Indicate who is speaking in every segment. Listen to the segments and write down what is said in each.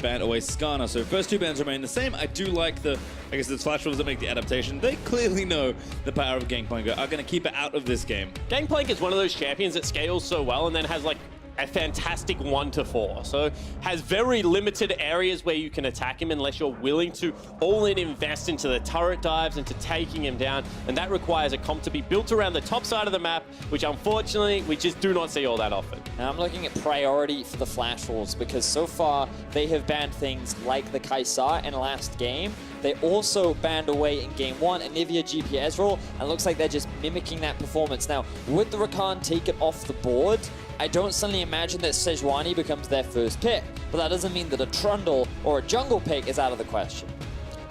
Speaker 1: banned away Skarner. So first two bans remain the same. I do like the, I guess it's Flash Wolves that make the adaptation. They clearly know the power of Gangplank, are going to keep it out of this game.
Speaker 2: Gangplank is one of those champions that scales so well and then has like a fantastic 1 to 4. So has very limited areas where you can attack him unless you're willing to all in invest into the turret dives, into taking him down. And that requires a comp to be built around the top side of the map, which unfortunately we just do not see all that often.
Speaker 3: Now I'm looking at priority for the Flash Wolves because so far they have banned things like the Kaisar in last game. They also banned away in game 1 Anivia GP Ezreal, and it looks like they're just mimicking that performance. Now, would the Rakan take it off the board? I don't suddenly imagine that Sejuani becomes their first pick, but that doesn't mean that a Trundle or a jungle pick is out of the question.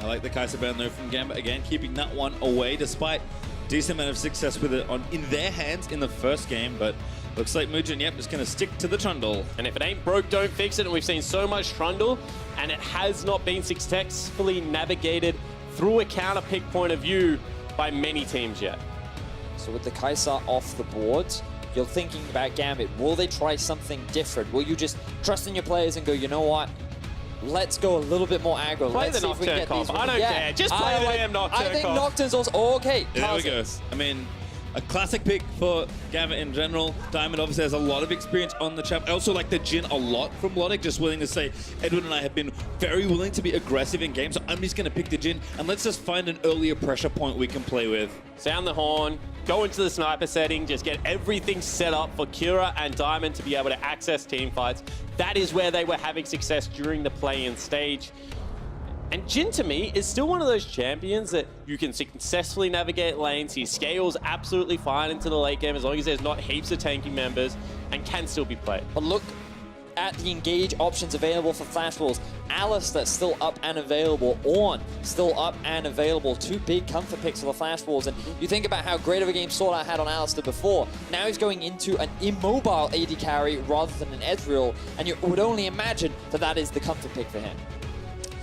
Speaker 1: I like the Kai'Sa ban though from Gambit again, keeping that one away despite decent amount of success with it in their hands in the first game, but looks like Mugen, yep, is going to stick to the Trundle.
Speaker 2: And if it ain't broke, don't fix it, and we've seen so much Trundle, and it has not been successfully navigated through a counter pick point of view by many teams yet.
Speaker 3: So with the Kaisar off the board, you're thinking about Gambit. Will they try something different? Will you just trust in your players and go, you know what? Let's go a little bit more aggro.
Speaker 2: Play
Speaker 3: Let's
Speaker 2: the Nocturne comp. I don't care. Just play the damn Nocturne comp.
Speaker 3: I think Nocturne's also... Oh, okay.
Speaker 1: There we go. I mean, a classic pick for Gambit in general. Diamond obviously has a lot of experience on the champ. I also like the Jhin a lot from Logic, just willing to say, Edwin and I have been very willing to be aggressive in games, so I'm just going to pick the Jhin, and let's just find an earlier pressure point we can play with.
Speaker 2: Sound the horn, go into the sniper setting, just get everything set up for Kira and Diamond to be able to access team fights. That is where they were having success during the play-in stage. And Jhin, to me, is still one of those champions that you can successfully navigate lanes. He scales absolutely fine into the late game as long as there's not heaps of tanking members and can still be played.
Speaker 3: But look at the engage options available for Flash Wolves. Alistair still up and available. Ornn still up and available. Two big comfort picks for the Flash Wolves. And you think about how great of a game Sword Art had on Alistair before. Now he's going into an immobile AD carry rather than an Ezreal. And you would only imagine that that is the comfort pick for him.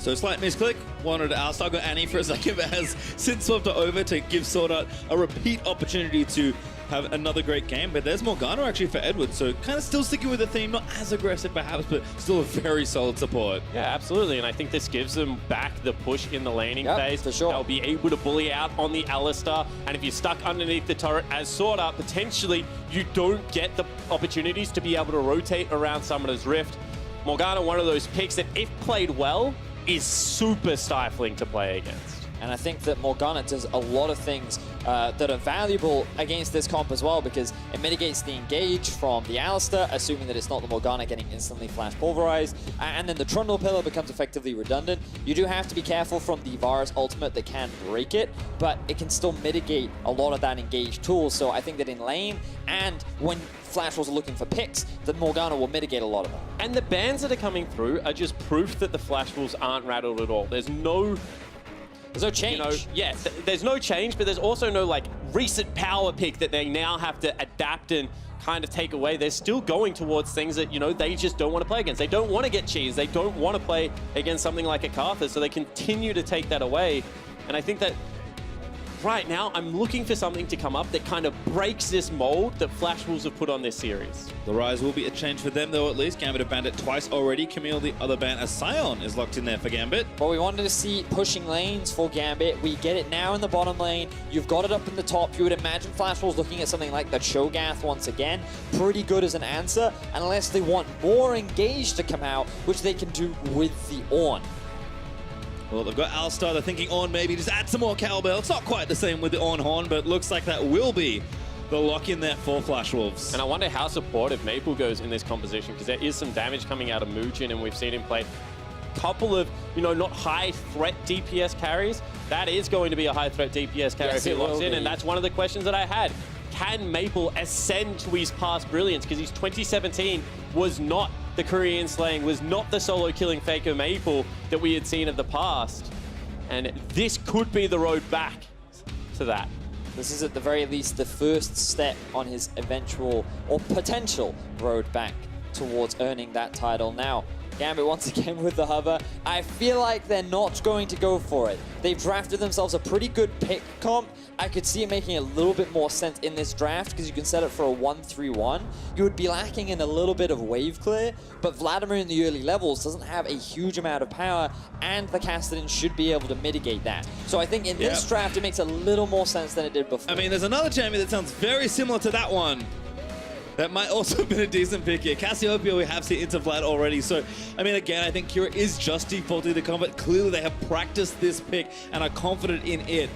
Speaker 1: So slight misclick, wanted to Alistair, got Annie for a second, but has since swapped it over to give Sword Art a repeat opportunity to have another great game. But there's Morgana actually for Edward, so kind of still sticking with the theme, not as aggressive perhaps, but still a very solid support.
Speaker 2: Yeah, absolutely, and I think this gives them back the push in the laning phase.
Speaker 3: For sure.
Speaker 2: They'll be able to bully out on the Alistair, and if you're stuck underneath the turret as Sword Art, potentially you don't get the opportunities to be able to rotate around Summoner's Rift. Morgana, one of those picks that, if played well, is super stifling to play against.
Speaker 3: And I think that Morgana does a lot of things that are valuable against this comp as well, because it mitigates the engage from the Alistair, assuming that it's not the Morgana getting instantly flash pulverized, and then the Trundle Pillar becomes effectively redundant. You do have to be careful from the Varus ultimate that can break it, but it can still mitigate a lot of that engage tool. So I think that in lane, and when Flash Wolves are looking for picks, that Morgana will mitigate a lot of them.
Speaker 2: And the bans that are coming through are just proof that the Flash Wolves aren't rattled at all. There's no
Speaker 3: change.
Speaker 2: You know, yeah, there's no change, but there's also no like recent power pick that they now have to adapt and kind of take away. They're still going towards things that, you know, they just don't want to play against. They don't want to get cheese. They don't want to play against something like a Karthus, so they continue to take that away. And I think that right now, I'm looking for something to come up that kind of breaks this mold that Flash Wolves have put on this series.
Speaker 1: The Rise will be a change for them, though, at least. Gambit have banned it twice already. Camille, the other ban, as Sion is locked in there for Gambit.
Speaker 3: Well, we wanted to see pushing lanes for Gambit. We get it now in the bottom lane. You've got it up in the top. You would imagine Flash Wolves looking at something like the Cho'Gath once again. Pretty good as an answer, unless they want more engage to come out, which they can do with the Ornn.
Speaker 1: Well, they've got Alistair. They're thinking Ornn maybe just add some more cowbell. It's not quite the same with the Ornn Horn, but it looks like that will be the lock in there for Flash Wolves.
Speaker 2: And I wonder how supportive Maple goes in this composition, because there is some damage coming out of Mugen, and we've seen him play a couple of, you know, not high threat DPS carries. That is going to be a high threat DPS carry if he locks in, and that's one of the questions that I had. Can Maple ascend to his past brilliance? Because his 2017 was not the Korean slaying, was not the solo killing Faker Maple that we had seen of the past. And this could be the road back to that.
Speaker 3: This is at the very least the first step on his eventual or potential road back towards earning that title. Now, Gambit once again with the hover. I feel like they're not going to go for it. They've drafted themselves a pretty good pick comp. I could see it making a little bit more sense in this draft because you can set it for a 1-3-1. You would be lacking in a little bit of wave clear, but Vladimir in the early levels doesn't have a huge amount of power, and the Kassadin should be able to mitigate that. So I think in this draft, it makes a little more sense than it did before.
Speaker 1: I mean, there's another champion that sounds very similar to that one. That might also have been a decent pick here. Cassiopeia, we have seen into Vlad already. So, I mean, again, I think Kira is just defaulting the combat. Clearly, they have practiced this pick and are confident in it.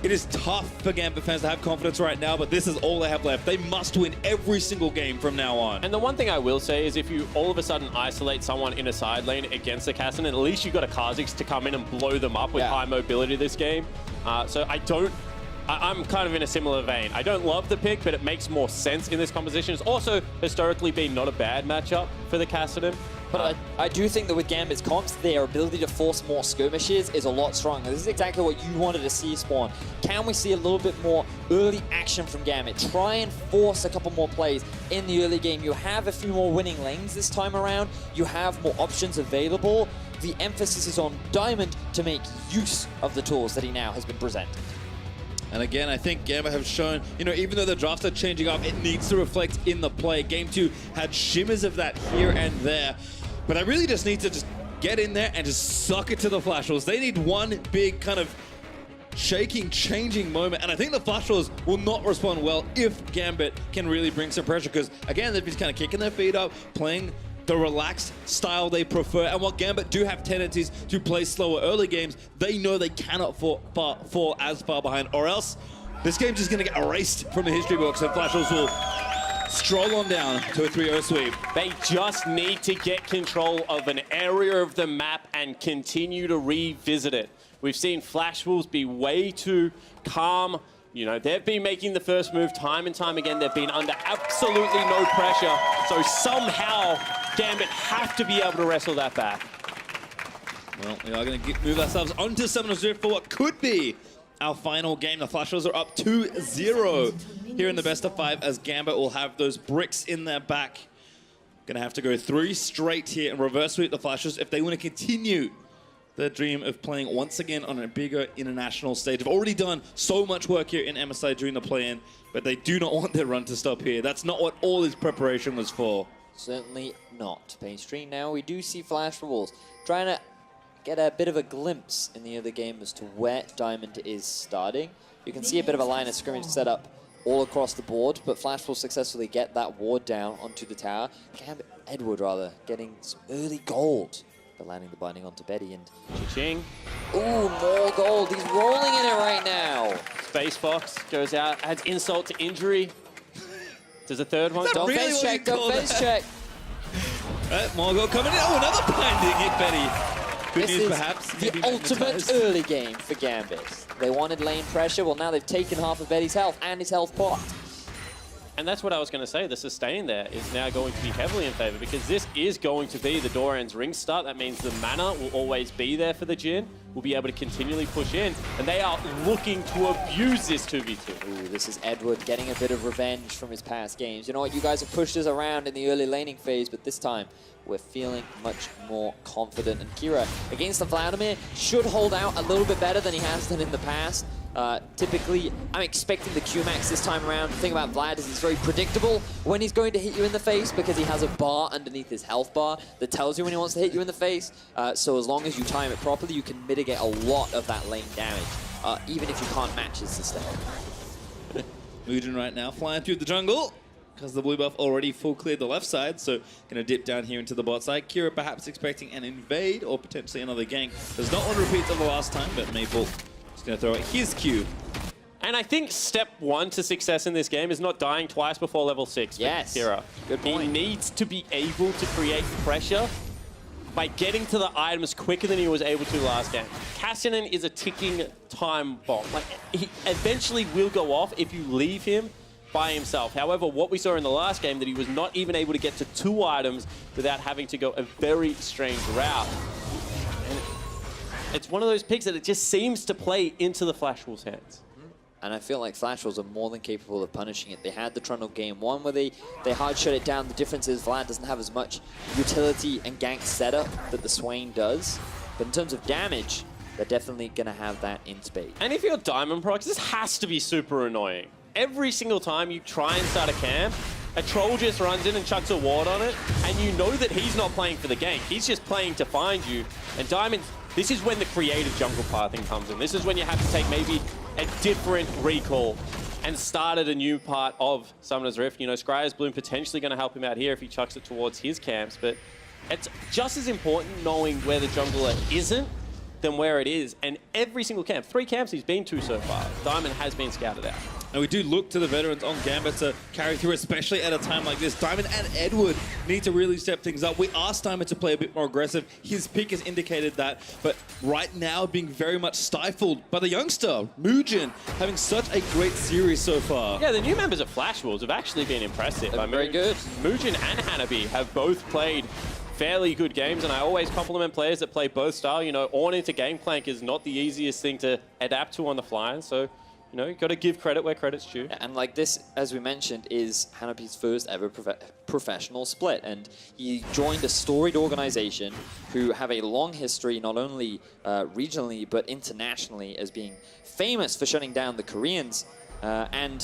Speaker 1: It is tough for Gambit fans to have confidence right now, but this is all they have left. They must win every single game from now on.
Speaker 2: And the one thing I will say is if you all of a sudden isolate someone in a side lane against the Kassadin, at least you've got a Kha'Zix to come in and blow them up with high mobility this game. So I'm kind of in a similar vein. I don't love the pick, but it makes more sense in this composition. It's also historically been not a bad matchup for the Kassadin.
Speaker 3: But I do think that with Gambit's comps, their ability to force more skirmishes is a lot stronger. This is exactly what you wanted to see spawn. Can we see a little bit more early action from Gambit? Try and force a couple more plays in the early game. You have a few more winning lanes this time around. You have more options available. The emphasis is on Diamond to make use of the tools that he now has been presented.
Speaker 1: And again, I think Gambit have shown, you know, even though the drafts are changing up, it needs to reflect in the play. Game 2 had shimmers of that here and there. But I really just need to just get in there and just suck it to the Flash Wolves. They need one big kind of shaking, changing moment. And I think the Flash Wolves will not respond well if Gambit can really bring some pressure. Because, again, they're just kind of kicking their feet up, playing the relaxed style they prefer. And while Gambit do have tendencies to play slower early games, they know they cannot fall as far behind, or else this game's just going to get erased from the history books and Flash Wolves will stroll on down to a 3-0 sweep.
Speaker 2: They just need to get control of an area of the map and continue to revisit it. We've seen Flash Wolves be way too calm. You know, they've been making the first move time and time again. They've been under absolutely no pressure. So somehow, Gambit have to be able to wrestle that back.
Speaker 1: Well, we are going to move ourselves onto 7-0 for what could be our final game. The Flash Wolves are up 2-0 here in the best of 5 as Gambit will have those bricks in their back. Going to have to go 3 straight here and reverse sweep the Flash Wolves if they want to continue their dream of playing once again on a bigger international stage. They've already done so much work here in MSI during the play-in, but they do not want their run to stop here. That's not what all this preparation was for.
Speaker 3: Certainly not. Mainstream now, we do see Flash Wolves trying to get a bit of a glimpse in the other game as to where Diamond is starting. You can see a bit of a line of scrimmage set up all across the board, but Flash will successfully get that ward down onto the tower. Edward, rather, getting some early gold. But landing the binding onto Betty and
Speaker 2: Ching.
Speaker 3: Ooh, more gold. He's rolling in it right now.
Speaker 2: Space Fox goes out, adds insult to injury. There's a third one.
Speaker 3: Don't face check, don't face check.
Speaker 1: More gold coming in. Oh, another binding hit, Betty. Good news, perhaps.
Speaker 3: The ultimate early game for Gambit. They wanted lane pressure. Well, now they've taken half of Betty's health and his health pot.
Speaker 2: And that's what I was going to say. The sustain there is now going to be heavily in favor because this is going to be the Doran's ring start. That means the mana will always be there for the Jhin. We'll be able to continually push in. And they are looking to abuse this 2v2.
Speaker 3: Ooh, this is Edward getting a bit of revenge from his past games. You know what? You guys have pushed us around in the early laning phase, but this time we're feeling much more confident. And Kira, against the Vladimir, should hold out a little bit better than he has done in the past. Typically, I'm expecting the Q-Max this time around. The thing about Vlad is he's very predictable when he's going to hit you in the face because he has a bar underneath his health bar that tells you when he wants to hit you in the face. So as long as you time it properly, you can mitigate a lot of that lane damage, even if you can't match his sustain.
Speaker 1: Mugen right now flying through the jungle because the blue buff already full cleared the left side, so going to dip down here into the bot side. Kira perhaps expecting an invade or potentially another gank. Does not want to repeat of the last time, but Maple going to throw out his Q.
Speaker 2: And I think step 1 to success in this game is not dying twice before level 6.
Speaker 3: Yes.
Speaker 2: Kira.
Speaker 3: Good point.
Speaker 2: He needs to be able to create pressure by getting to the items quicker than he was able to last game. Kassadin is a ticking time bomb. Like, he eventually will go off if you leave him by himself. However, what we saw in the last game, that he was not even able to get to 2 items without having to go a very strange route. And it's one of those picks that it just seems to play into the Flash Wolves' hands.
Speaker 3: and I feel like Flash Wolves are more than capable of punishing it. They had the Trundle game 1 where they hard shut it down. The difference is Vlad doesn't have as much utility and gank setup that the Swain does. But in terms of damage, they're definitely going to have that in spades.
Speaker 2: And if you're Diamond Prox, this has to be super annoying. Every single time you try and start a camp, a troll just runs in and chucks a ward on it, and you know that he's not playing for the gank. He's just playing to find you. And Diamond, this is when the creative jungle pathing comes in. This is when you have to take maybe a different recall and start at a new part of Summoner's Rift. You know, Scryer's Bloom potentially going to help him out here if he chucks it towards his camps, but it's just as important knowing where the jungler isn't than where it is. And every single camp, 3 camps he's been to so far, Diamond has been scouted out.
Speaker 1: And we do look to the veterans on Gambit to carry through, especially at a time like this. Diamond and Edward need to really step things up. We asked Diamond to play a bit more aggressive. His pick has indicated that, but right now being very much stifled by the youngster, Mugen, having such a great series so far.
Speaker 2: Yeah, the new members of Flash Wolves have actually been impressive.
Speaker 3: Very good.
Speaker 2: Mugen and Hanabi have both played fairly good games, and I always compliment players that play both style. You know, Ornn into Gangplank is not the easiest thing to adapt to on the fly, and so you know, you've got to give credit where credit's due.
Speaker 3: And like this, as we mentioned, is Hanabi's first ever professional split. And he joined a storied organization who have a long history, not only regionally, but internationally, as being famous for shutting down the Koreans. And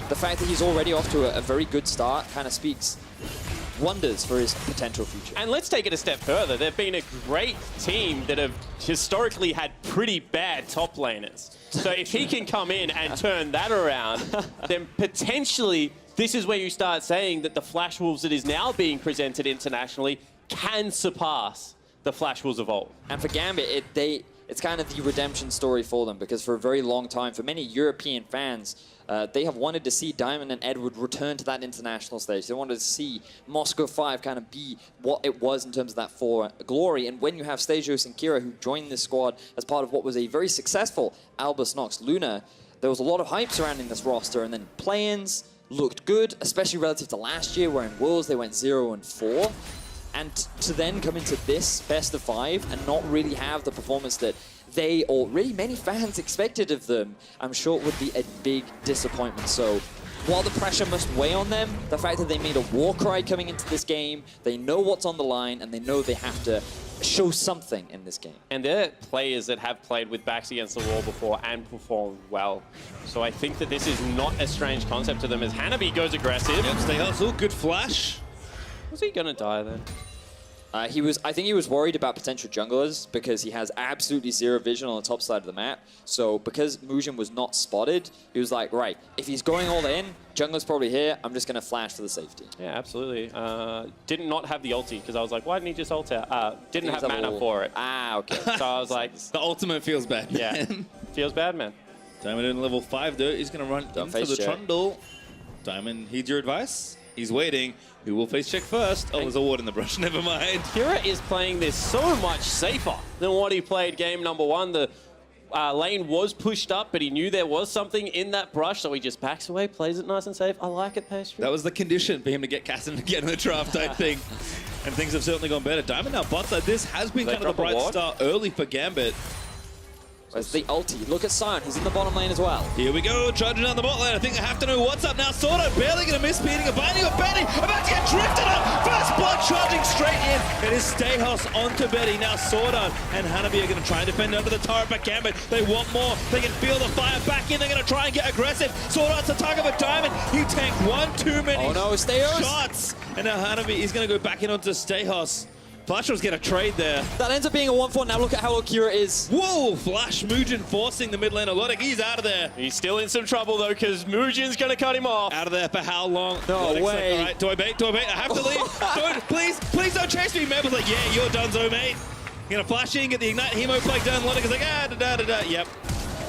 Speaker 3: the fact that he's already off to a very good start kind of speaks wonders for his potential future.
Speaker 2: And let's take it a step further. They've been a great team that have historically had pretty bad top laners. So if he can come in and turn that around, then potentially this is where you start saying that the Flash Wolves that is now being presented internationally can surpass the Flash Wolves of old.
Speaker 3: And for Gambit, it's kind of the redemption story for them, because for a very long time, for many European fans, they have wanted to see Diamond and Edward return to that international stage. They wanted to see Moscow 5 kind of be what it was in terms of that for glory. And when you have Stasios and Kira, who joined this squad as part of what was a very successful Albus Nox Luna, there was a lot of hype surrounding this roster. And then play-ins looked good, especially relative to last year, where in Worlds they went 0-4. And to then come into this best of 5 and not really have the performance that they, or really many fans, expected of them, I'm sure it would be a big disappointment. So while the pressure must weigh on them, the fact that they made a war cry coming into this game, they know what's on the line, and they know they have to show something in this game.
Speaker 2: And they're players that have played with backs against the wall before and performed well. So I think that this is not a strange concept to them as Hanabi goes aggressive.
Speaker 1: Yep, stay hustle, good flash.
Speaker 2: Was he gonna die then?
Speaker 3: I think he was worried about potential junglers because he has absolutely zero vision on the top side of the map. So because Mugen was not spotted, he was like, right, if he's going all in, jungler's probably here, I'm just going to flash for the safety.
Speaker 2: Yeah, absolutely. Did not have the ulti because I was like, why didn't he just ult out? Didn't have mana for it.
Speaker 3: Ah, okay.
Speaker 2: So I was like...
Speaker 1: The ultimate feels bad, man.
Speaker 2: Yeah, feels bad, man.
Speaker 1: Diamond in level 5, though. He's going to run into the Trundle. Diamond heeds your advice. He's waiting. Who will face check first? Oh, there's a ward in the brush. Never mind.
Speaker 2: Kira is playing this so much safer than what he played game number 1. The lane was pushed up, but he knew there was something in that brush, so he just backs away, plays it nice and safe. I like it, Pastry.
Speaker 1: That was the condition for him to get Cassin to get in the draft, I think. And things have certainly gone better. Diamond now bot side. This has been kind of the bright start early for Gambit.
Speaker 3: Where's the ulti? Look at Sion, he's in the bottom lane as well.
Speaker 1: Here we go, charging down the bot lane. I think I have to know what's up now. Sordo barely going to miss beating a binding of Betty. About to get drifted up. First blood charging straight in. It is Stayhouse onto Betty. Now Sordo and Hanabi are going to try and defend under the turret, but Gambit, they want more. They can feel the fire back in. They're going to try and get aggressive. Sordo's the target of Diamond. He tanked one too many shots. And now Hanabi is going to go back in onto Stayhouse. Flash was going to trade there.
Speaker 3: That ends up being a 1-4. Now look at how low Kira is.
Speaker 1: Whoa! Flash Mugen forcing the mid lane. Lotic, he's out of there.
Speaker 2: He's still in some trouble, though, because Mugen's going to cut him off.
Speaker 1: Out of there for how long?
Speaker 3: No way.
Speaker 1: Like, all right, do I bait? Do I bait? I have to leave. Please don't chase me. Mabel's like, yeah, you're donezo, mate. You're going to flash in, get the Ignite Hemo Plague done. Lotic is like, Yep.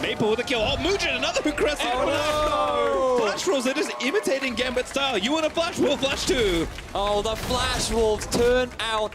Speaker 1: Maple with a kill. Oh, Mugen, another aggressive.
Speaker 3: Oh, no.
Speaker 1: Flash Wolves, they're just imitating Gambit style. You want a flash? We'll flash too.
Speaker 3: Oh, the Flash Wolves turn out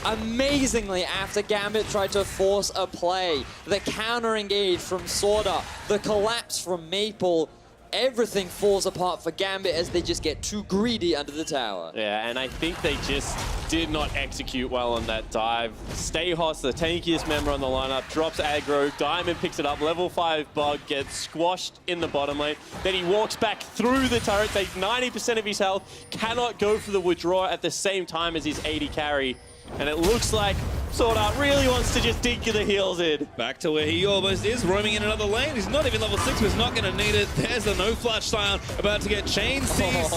Speaker 3: amazingly after Gambit tried to force a play. The counter engage from Sorda, the collapse from Maple. everything falls apart for Gambit as they just get too greedy under the tower.
Speaker 2: Yeah, and I think they just did not execute well on that dive. Stayhos, the tankiest member on the lineup, drops aggro. Diamond picks it up. Level 5 bug gets squashed in the bottom lane. Then he walks back through the turret, takes 90% of his health, cannot go for the withdraw at the same time as his 80 carry. And it looks like Sword Art really wants to just dig the heels in.
Speaker 1: Back to where he almost is, roaming in another lane. He's not even level 6, but he's not going to need it. There's the no flash Scion about to get chain CC'd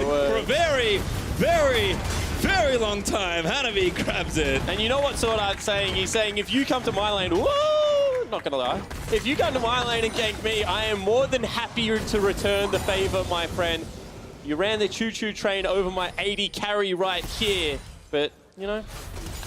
Speaker 1: for a very, very, very long time. Hanabi grabs it.
Speaker 2: And you know what Sword Art's saying? He's saying, if you come to my lane, whoa, not gonna lie. If you come to my lane and gank me, I am more than happy to return the favor, my friend. You ran the choo-choo train over my 80 carry right here, but you know,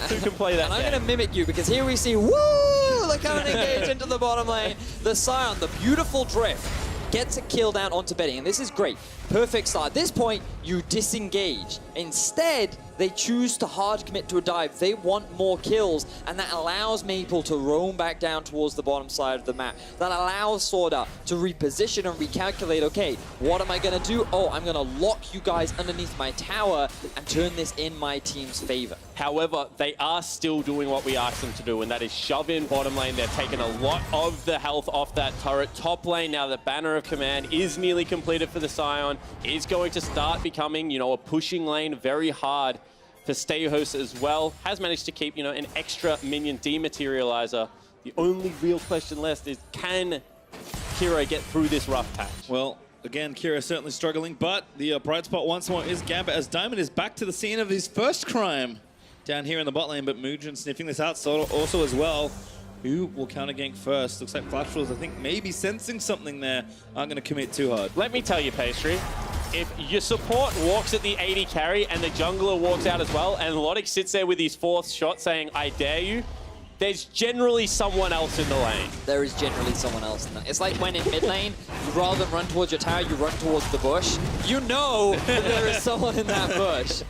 Speaker 2: who can play that?
Speaker 3: And I'm going to mimic you because here we see, woo, the cannon engage into the bottom lane. The Scion, the beautiful drift, gets a kill down onto Betty, and this is great. Perfect start. At this point, you disengage. Instead, they choose to hard commit to a dive. They want more kills, and that allows Maple to roam back down towards the bottom side of the map. That allows Sword Art to reposition and recalculate, okay, what am I going to do? Oh, I'm going to lock you guys underneath my tower and turn this in my team's favor.
Speaker 2: However, they are still doing what we asked them to do, and that is shove in bottom lane. They're taking a lot of the health off that turret. Top lane, now the banner of command is nearly completed for the Scion, is going to start becoming, you know, a pushing lane very hard for Stayhos as well. Has managed to keep, you know, an extra minion dematerializer. The only real question left is, can Kira get through this rough patch?
Speaker 1: Well, again, Kira certainly struggling, but the bright spot once more is Gambit as Diamond is back to the scene of his first crime down here in the bot lane, but Mujin sniffing this out also as well. Who will counter gank first? Looks like Flash Rolls, I think, maybe sensing something there. Aren't going to commit too hard.
Speaker 2: Let me tell you, Pastry, if your support walks at the 80 carry and the jungler walks out as well, and Logic sits there with his 4th shot saying, I dare you, there's generally someone else in the lane.
Speaker 3: There is generally someone else in that. It's like when in mid lane, rather than run towards your tower, you run towards the bush. You know that there is someone in that bush.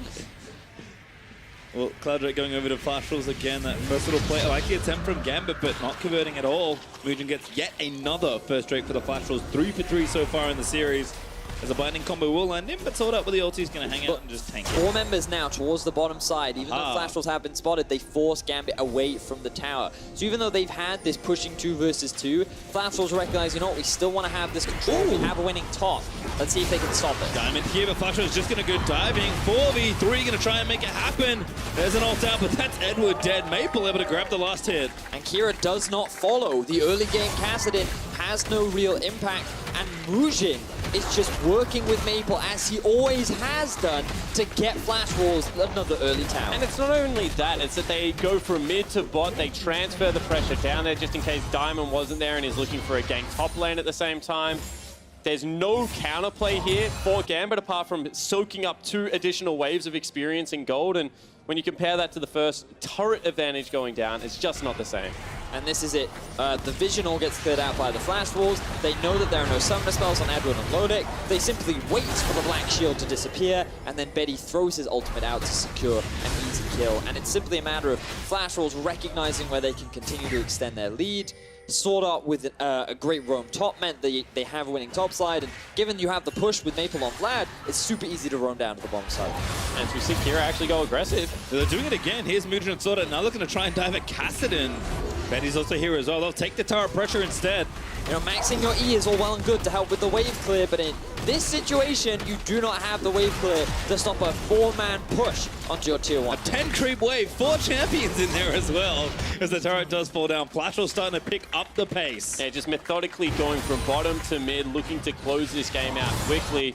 Speaker 1: Well, Clouddrake going over to Flash Rolls again. That first little play, I like the attempt from Gambit, but not converting at all. Mujin gets yet another first straight for the Flash Rolls. 3 for 3 so far in the series. As a binding combo will land in, but Sword Art with the ulti is going to hang out and just tank it.
Speaker 3: 4 members now towards the bottom side. Even though Flash Rolls have been spotted, they force Gambit away from the tower. So even though they've had this pushing 2 versus 2, Flash Rolls recognize, you know what, we still want to have this control. We have a winning top. Let's see if they can stop it.
Speaker 1: Diamond here, but Flash Rolls just going to go diving. 4v3 going to try and make it happen. There's an ult out, but that's Edward dead. Maple able to grab the last hit.
Speaker 3: And Kira does not follow. The early game Kassadin has no real impact, and Mujin is just working with Maple as he always has done to get Flash Rolls another early tower.
Speaker 2: And it's not only that, it's that they go from mid to bot, they transfer the pressure down there just in case Diamond wasn't there and is looking for a gank top lane at the same time. There's no counterplay here for Gambit apart from soaking up 2 additional waves of experience in gold, and when you compare that to the first turret advantage going down, it's just not the same.
Speaker 3: And this is it. The vision all gets cleared out by the Flash Rolls. They know that there are no summoner spells on Edward and Lodic. They simply wait for the Black Shield to disappear, and then Betty throws his ultimate out to secure an easy kill. And it's simply a matter of Flash Rolls recognizing where they can continue to extend their lead. Sword Art with a great roam top meant they have a winning top side, and given you have the push with Maple on Vlad, it's super easy to roam down to the bottom side.
Speaker 2: And we see Kira actually go aggressive.
Speaker 1: They're doing it again. Here's Mujin and Sword Art now looking to try and dive at Kassadin. Betty's also here as well. They'll take the tower pressure instead.
Speaker 3: You know, maxing your E is all well and good to help with the wave clear, but in this situation, you do not have the wave clear to stop a 4-man push onto your tier 1.
Speaker 1: A 10 creep wave, 4 champions in there as well, as the turret does fall down. Flash Rolls starting to pick up the pace.
Speaker 2: Yeah, just methodically going from bottom to mid, looking to close this game out quickly.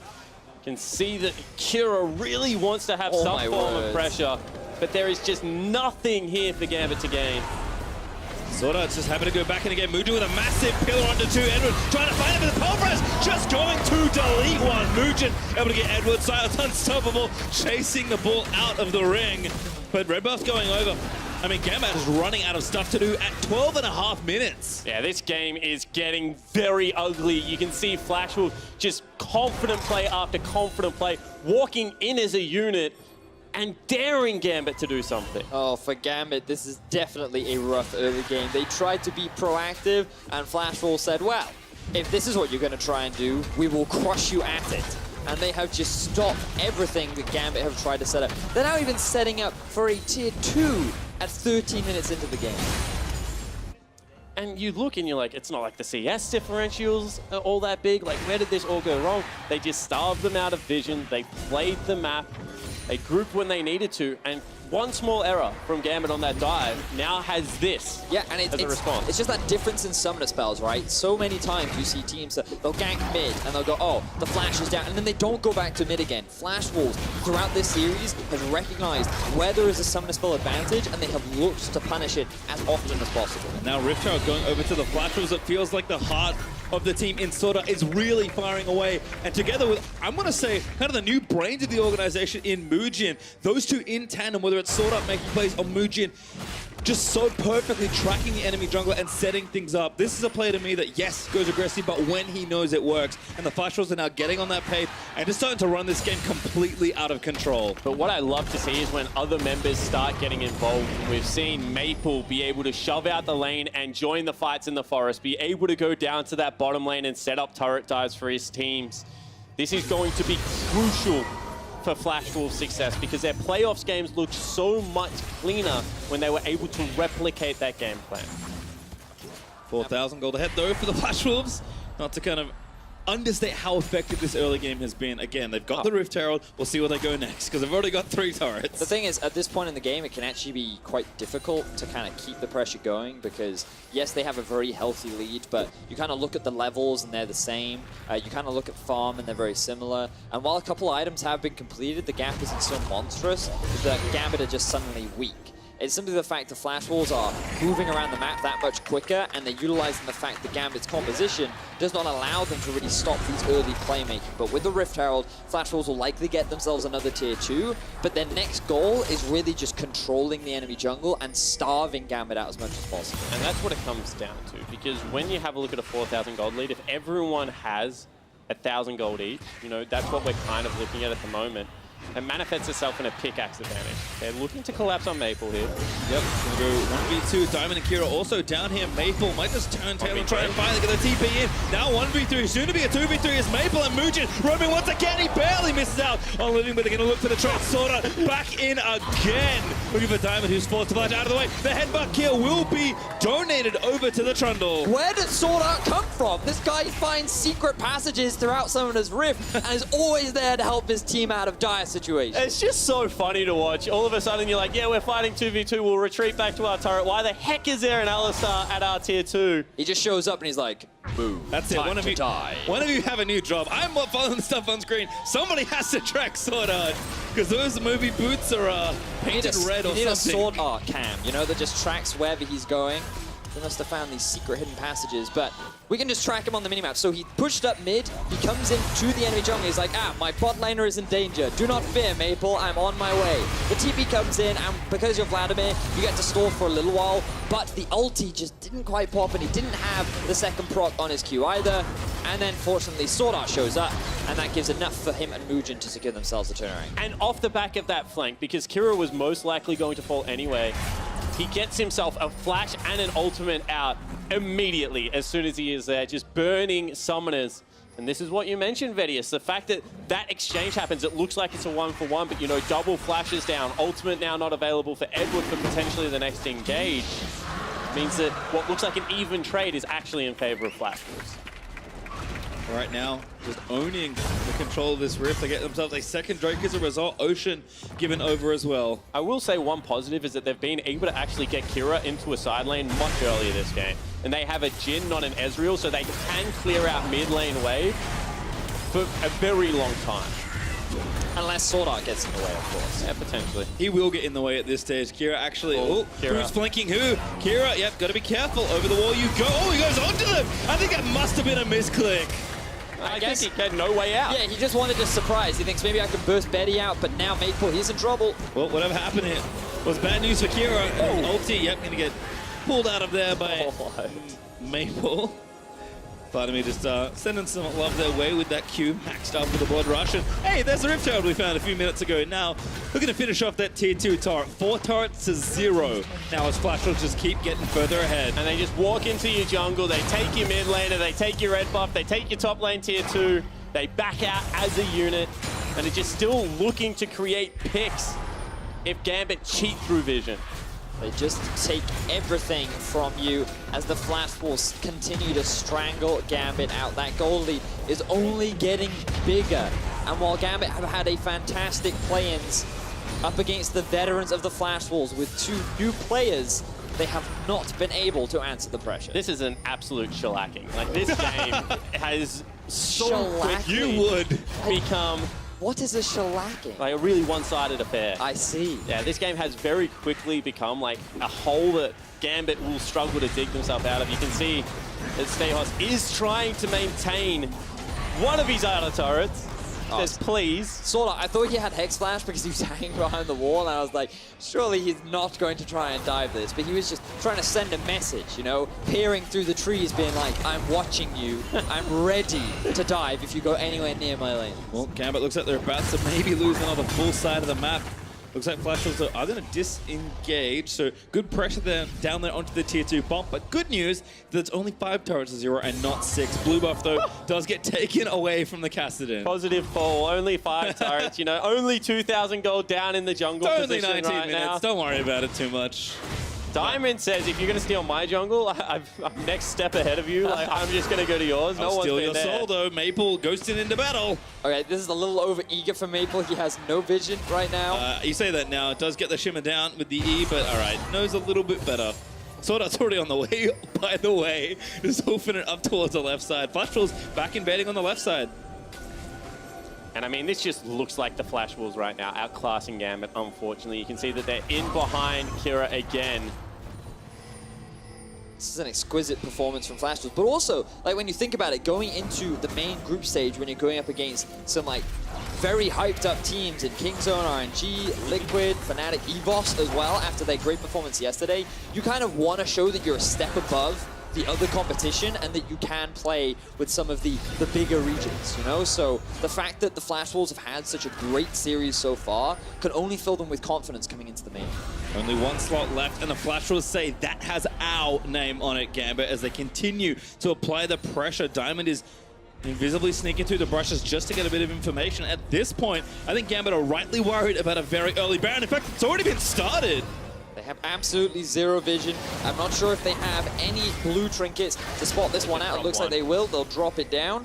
Speaker 2: Can see that Kira really wants to have some form of pressure, but there is just nothing here for Gambit to gain.
Speaker 1: Sword Art's just happy to go back in again. Mujin with a massive pillar onto 2. Edward trying to find him with the pulverize. Just going to delete one. Mujin able to get Edward. Silence unstoppable. Chasing the ball out of the ring. But red buff's going over. I mean, Gambit is running out of stuff to do at 12.5 minutes.
Speaker 2: Yeah, this game is getting very ugly. You can see Flash will just confident play after confident play, walking in as a unit and daring Gambit to do something.
Speaker 3: Oh, for Gambit, this is definitely a rough early game. They tried to be proactive, and Flash Roll said, well, if this is what you're going to try and do, we will crush you at it. And they have just stopped everything that Gambit have tried to set up. They're now even setting up for a tier 2 at 13 minutes into the game.
Speaker 2: And you look and you're like, it's not like the CS differentials are all that big. Like, where did this all go wrong? They just starved them out of vision. They played the map. They grouped when they needed to. And one small error from Gambit on that dive now has this
Speaker 3: and
Speaker 2: as a response.
Speaker 3: It's just that difference in summoner spells, right? So many times you see teams that they'll gank mid and they'll go, oh, the flash is down, and then they don't go back to mid again. Flash Wolves throughout this series has recognized where there is a summoner spell advantage, and they have looked to punish it as often as possible.
Speaker 1: Now Rift Herald going over to the Flash Wolves. It feels like the heart of the team in Soda is really firing away. And together with, I'm going to say, kind of the new brains of the organization in Mujin, those two in tandem, whether it's Soda making plays or Mujin, just so perfectly tracking the enemy jungler and setting things up. This is a player to me that, yes, goes aggressive, but when he knows it works. And the Flash Wolves are now getting on that pace and just starting to run this game completely out of control.
Speaker 2: But what I love to see is when other members start getting involved. We've seen Maple be able to shove out the lane and join the fights in the forest, be able to go down to that bottom lane and set up turret dives for his teams. This is going to be crucial for Flash Wolves' success, because their playoffs games looked so much cleaner when they were able to replicate that game plan.
Speaker 1: 4,000 gold ahead though for the Flash Wolves. Not to kind of understate how effective this early game has been. Again, they've got the Rift Herald. We'll see where they go next, because they've already got 3 turrets.
Speaker 3: The thing is, at this point in the game, it can actually be quite difficult to kind of keep the pressure going, because yes, they have a very healthy lead, but you kind of look at the levels and they're the same. You kind of look at farm and they're very similar. And while a couple items have been completed, the gap isn't so monstrous that Gambit are just suddenly weak. It's simply the fact the Flash Wolves are moving around the map that much quicker, and they're utilizing the fact that Gambit's composition does not allow them to really stop these early playmaking. But with the Rift Herald, Flash Wolves will likely get themselves another tier 2, but their next goal is really just controlling the enemy jungle and starving Gambit out as much as possible.
Speaker 2: And that's what it comes down to, because when you have a look at a 4,000 gold lead, if everyone has 1,000 gold each, you know, that's what we're kind of looking at the moment. It manifests itself in a pickaxe advantage. They're looking to collapse on Maple here.
Speaker 1: Yep, gonna go 1v2. Diamond and Kira also down here. Maple might just turn tail and try and finally get the TP in. Now 1v3, soon to be a 2v3 is Maple and Mujin roaming once again. He barely misses out on living, but they're gonna look for the trade. Sorta back in again. Looking for Diamond, who's forced to flash out of the way. The headbutt kill will be donated over to the Trundle.
Speaker 3: Where did Sword Art come from? This guy finds secret passages throughout Summoner's Rift and is always there to help his team out of dire situations.
Speaker 2: It's just so funny to watch. All of a sudden you're like, yeah, we're fighting 2v2, we'll retreat back to our turret. Why the heck is there an Alistar at our tier 2?
Speaker 3: He just shows up and he's like, boom.
Speaker 1: That's it. One of you have a new job. I'm not following stuff on screen. Somebody has to track Sword Art, because those movie boots are painted red or something.
Speaker 3: You need a Sword Art cam, you know, that just tracks wherever he's going. They must have found these secret hidden passages, but we can just track him on the minimap. So he pushed up mid, he comes into the enemy jungle, he's like, my bot laner is in danger. Do not fear, Maple, I'm on my way. The TP comes in, and because you're Vladimir, you get to stall for a little while, but the ulti just didn't quite pop, and he didn't have the second proc on his Q either. And then, fortunately, Sword Art shows up, and that gives enough for him and Mujin to secure themselves the turnaround.
Speaker 2: And off the back of that flank, because Kira was most likely going to fall anyway, he gets himself a flash and an ultimate out immediately as soon as he is there, just burning summoners. And this is what you mentioned, Vedius, the fact that that exchange happens, it looks like it's a 1-for-1, but you know, double flashes down, ultimate now not available for Edward for potentially the next engage, means that what looks like an even trade is actually in favor of Flash Wolves.
Speaker 1: Right now, just owning the control of this Rift. They get themselves a second Drake as a result. Ocean given over as well.
Speaker 2: I will say one positive is that they've been able to actually get Kira into a side lane much earlier this game. And they have a Jhin, not an Ezreal, so they can clear out mid lane wave for a very long time.
Speaker 3: Unless Sword Art gets in the way, of course.
Speaker 2: Yeah, potentially.
Speaker 1: He will get in the way at this stage. Kira actually,
Speaker 2: Kira.
Speaker 1: Who's flanking who? Kira, yep, got to be careful. Over the wall you go. Oh, he goes onto them. I think that must have been a misclick.
Speaker 2: I guess he had no way out.
Speaker 3: Yeah, he just wanted to surprise. He thinks maybe I can burst Betty out, but now Maple, he's in trouble.
Speaker 1: Well, whatever happened here was bad news for Kira. Ulti, yep, gonna get pulled out of there by Maple. Part of me just sending some love their way with that Q maxed up with the Blood Rush. And hey, there's the Rift Herald we found a few minutes ago. Now, we're going to finish off that tier 2 turret. 4 turrets to 0. Now as Flash will just keep getting further ahead.
Speaker 2: And they just walk into your jungle, they take your mid laner, they take your red buff, they take your top lane tier 2, they back out as a unit, and they're just still looking to create picks if Gambit cheat through vision.
Speaker 3: They just take everything from you as the Flash Wolves continue to strangle Gambit out. That goal lead is only getting bigger. And while Gambit have had a fantastic play-ins up against the veterans of the Flash Wolves with 2 new players, they have not been able to answer the pressure.
Speaker 2: This is an absolute shellacking. Like, this game has so quickly
Speaker 1: You would
Speaker 2: become
Speaker 3: What is a shellacking?
Speaker 2: like a really one-sided affair.
Speaker 3: I see.
Speaker 2: Yeah, this game has very quickly become like a hole that Gambit will struggle to dig themselves out of. You can see that Stehos is trying to maintain one of his outer turrets. Says, please.
Speaker 3: Sort of. I thought he had Hex Flash because he was hanging behind the wall, and I was like, surely he's not going to try and dive this. But he was just trying to send a message, you know, peering through the trees, being like, I'm watching you. I'm ready to dive if you go anywhere near my lane.
Speaker 1: Well, Gambit looks like they're about to maybe lose another full side of the map. Looks like Flash Wolves are going to disengage, so good pressure there, down there onto the tier 2 bomb. But good news that it's only 5 turrets to 0 and not 6. Blue buff, though, does get taken away from the Kassadin.
Speaker 2: Positive fall, only 5 turrets, you know, only 2,000 gold down in the jungle
Speaker 1: It's only
Speaker 2: position
Speaker 1: 19
Speaker 2: right
Speaker 1: minutes,
Speaker 2: now.
Speaker 1: don't worry about it too much.
Speaker 2: Diamond says, if you're going to steal my jungle, I'm next step ahead of you. Like, I'm just going to go to yours.
Speaker 1: I'll
Speaker 2: No
Speaker 1: steal
Speaker 2: one's
Speaker 1: your
Speaker 2: been there.
Speaker 1: soul, though. Maple ghosting into battle.
Speaker 3: Okay, this is a little over eager for Maple. He has no vision right now.
Speaker 1: You say that now. It does get the shimmer down with the E, but all right, knows a little bit better. Sword's already on the way, by the way. Just hoofing it up towards the left side. Flash Wolves back invading on the left side.
Speaker 2: And I mean, this just looks like the Flash Wolves right now, outclassing Gambit, unfortunately. You can see that they're in behind Kira again.
Speaker 3: This is an exquisite performance from Flash Wolves, but also, like, when you think about it, going into the main group stage when you're going up against some, like, very hyped up teams in Kingzone, RNG, Liquid, Fnatic, EVOS as well, after their great performance yesterday, you kind of want to show that you're a step above the other competition and that you can play with some of the bigger regions, you know? So the fact that the Flash Wolves have had such a great series so far can only fill them with confidence coming into the main.
Speaker 1: Only 1 slot left, and the Flash Wolves say that has our name on it, Gambit, as they continue to apply the pressure. Diamond is invisibly sneaking through the brushes just to get a bit of information. At this point, I think Gambit are rightly worried about a very early Baron. In fact, it's already been started.
Speaker 3: They have absolutely zero vision. I'm not sure if they have any blue trinkets to spot this one out. It looks like they will. They'll drop it down.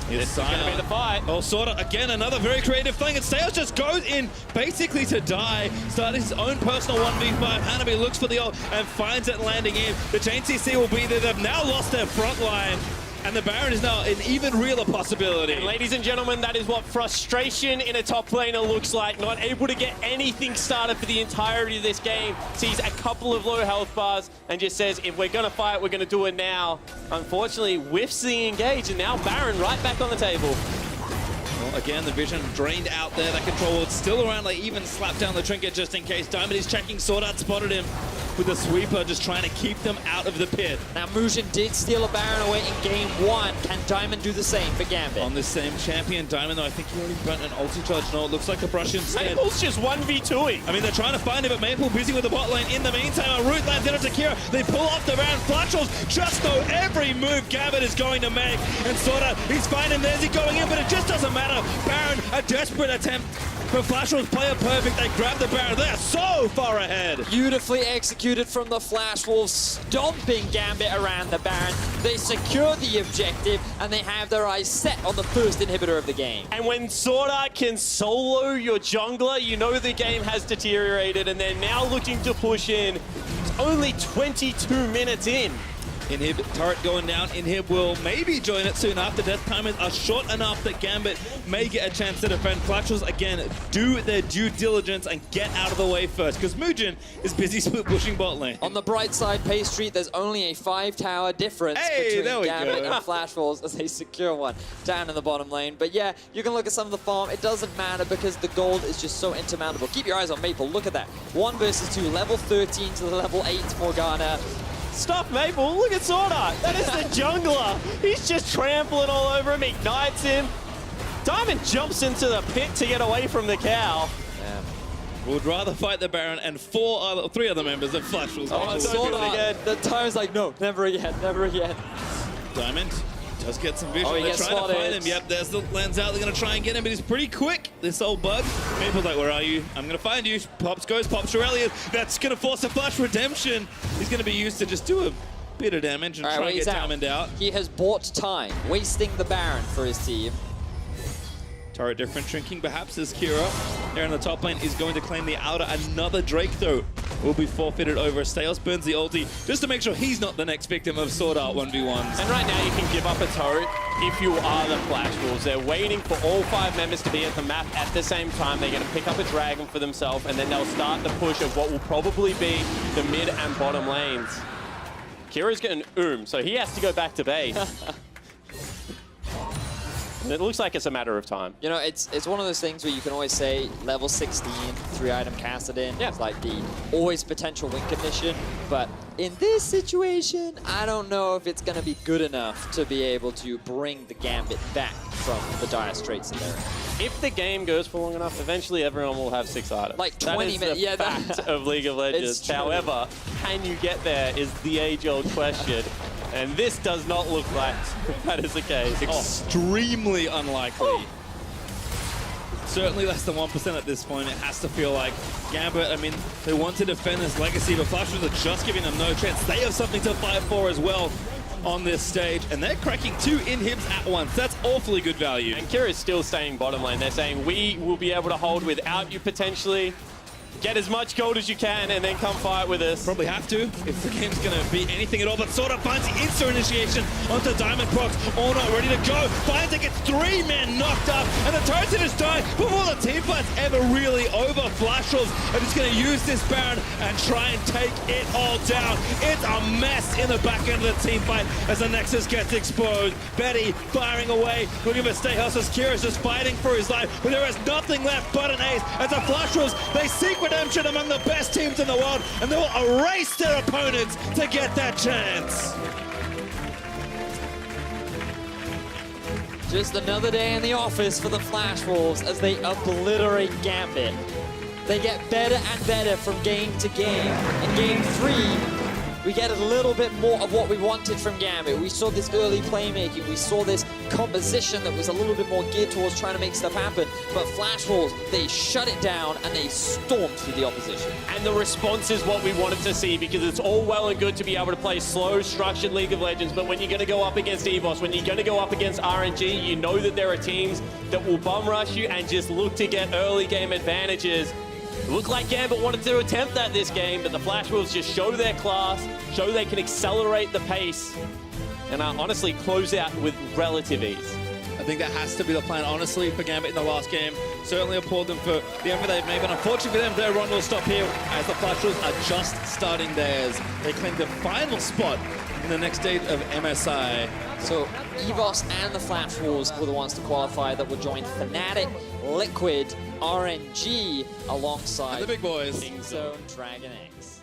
Speaker 2: This is going to be the fight.
Speaker 1: Oh, sort of. Again, another very creative thing. And Sales just goes in basically to die. Starting his own personal 1v5. Hanabi looks for the ult and finds it landing in. The Chain CC will be there. They've now lost their front line. And the Baron is now an even realer possibility.
Speaker 2: And ladies and gentlemen, that is what frustration in a top laner looks like. Not able to get anything started for the entirety of this game. Sees a couple of low health bars and just says, if we're going to fight, we're going to do it now. Unfortunately, whiffs the engage, and now Baron right back on the table.
Speaker 1: Well, again, the vision drained out there. That control was still around, like even slapped down the trinket just in case. Diamond is checking. Sword Art spotted him with the sweeper, just trying to keep them out of the pit.
Speaker 3: Now, Mujin did steal a Baron away in game 1. Can Diamond do the same for Gambit?
Speaker 1: On the same champion, Diamond, though, I think he already burnt an ulti charge. No, it looks like a brush instead.
Speaker 2: Maple's just 1v2ing.
Speaker 1: I mean, they're trying to find him, but Maple busy with the bot lane. In the meantime, a root lands in to Kira. They pull off the Baron. Flash Wolves just know every move Gambit is going to make. And Sorta, he's finding there's he going in, but it just doesn't matter. Baron, a desperate attempt. But Flash Wolves play it perfect. They grab the Baron. They're so far ahead.
Speaker 3: Beautifully executed from the Flash Wolves, stomping Gambit around the Baron. They secure the objective, and they have their eyes set on the first inhibitor of the game.
Speaker 2: And when Sword Art can solo your jungler, you know the game has deteriorated, and they're now looking to push in. It's only 22 minutes in.
Speaker 1: Inhib turret going down. Inhib will maybe join it soon after. Death timers are short enough that Gambit may get a chance to defend. Flash Wolves, again, do their due diligence and get out of the way first, because Mujin is busy split pushing bot lane.
Speaker 3: On the bright side, Pace Street, there's only a 5-tower difference between Gambit and Flash Wolves as they secure one down in the bottom lane. But yeah, you can look at some of the farm. It doesn't matter because the gold is just so insurmountable. Keep your eyes on Maple. Look at that. 1 versus 2, level 13 to the level 8 Morgana.
Speaker 2: stuff, Maple. Look at Sword Art. That is the jungler. He's just trampling all over him, ignites him. Diamond jumps into the pit to get away from the cow.
Speaker 3: Yeah.
Speaker 1: Would rather fight the Baron and three other members of Flash Wolves.
Speaker 3: Oh, Sword Art. The time's like, no, never again, never again.
Speaker 1: Diamond does get some vision.
Speaker 3: Oh, he
Speaker 1: They're
Speaker 3: gets
Speaker 1: trying to find
Speaker 3: spotted.
Speaker 1: him. Yep, there's the lens out. They're going to try and get him, but he's pretty quick, this old bug. Maple's like, where are you? I'm going to find you. Pops Shirelli. That's going to force a Flash Redemption. He's going to be used to just do a bit of damage and try and get Diamond out.
Speaker 3: He has bought time, wasting the Baron for his team.
Speaker 1: Turret different, shrinking perhaps as Kira there in the top lane is going to claim the outer. Another Drake, though, will be forfeited over. Stales burns the ulti just to make sure he's not the next victim of Sword Art 1v1s.
Speaker 2: And right now you can give up a turret if you are the Flash Wolves. They're waiting for all 5 members to be at the map at the same time. They're going to pick up a dragon for themselves, and then they'll start the push of what will probably be the mid and bottom lanes. Kira's getting so he has to go back to base. It looks like it's a matter of time.
Speaker 3: You know, it's one of those things where you can always say level 16, 3-item casted in.
Speaker 2: Yeah.
Speaker 3: It's like the always potential win condition. But in this situation, I don't know if it's going to be good enough to be able to bring the Gambit back from the dire straits that they're in.
Speaker 2: If the game goes for long enough, eventually everyone will have 6 items.
Speaker 3: Like 20 minutes.
Speaker 2: That is the fact of League of Legends. However, can you get there is the age-old question. And this does not look like that is the case.
Speaker 1: Extremely unlikely. Certainly less than 1% at this point. It has to feel like Gambit, I mean, they want to defend this legacy, but Flash Wolves are just giving them no chance. They have something to fight for as well on this stage, and they're cracking 2 inhibs at once. That's awfully good value.
Speaker 2: And Kira's still staying bottom lane. They're saying, we will be able to hold without you potentially. Get as much gold as you can and then come fight with us.
Speaker 1: Probably have to if the game's going to be anything at all. But Sword Art finds the insta initiation onto Diamond Procs. All not ready to go. Finds it, gets 3 men knocked up. And the turret's in his die before the team fight's ever really over. Flash Wolves are just going to use this Baron and try and take it all down. It's a mess in the back end of the team fight as the Nexus gets exposed. Betty firing away, looking for stay hustles. Kira's just fighting for his life, but there is nothing left but an ace. As the Flash Wolves, they seek redemption among the best teams in the world, and they will erase their opponents to get that chance.
Speaker 3: Just another day in the office for the Flash Wolves as they obliterate Gambit. They get better and better from game to game. In game 3, we get a little bit more of what we wanted from Gambit. We saw this early playmaking. We saw this composition that was a little bit more geared towards trying to make stuff happen. But Flash Wolves, they shut it down and they stormed through the opposition.
Speaker 2: And the response is what we wanted to see, because it's all well and good to be able to play slow, structured League of Legends, but when you're going to go up against EVOS, when you're going to go up against RNG, you know that there are teams that will bum rush you and just look to get early game advantages. It looked like Gambit wanted to attempt that this game, but the Flash Wolves just show their class, show they can accelerate the pace, and honestly close out with relative ease.
Speaker 1: I think that has to be the plan, honestly, for Gambit in the last game. Certainly applaud them for the effort they've made, but unfortunately for them, their run will stop here as the Flash Wolves are just starting theirs. They claim the final spot in the next stage of MSI.
Speaker 3: So EVOS and the Flash Wolves were the ones to qualify that will join Fnatic, Liquid, RNG alongside
Speaker 1: And the big boys.
Speaker 3: Kingzone Dragon X.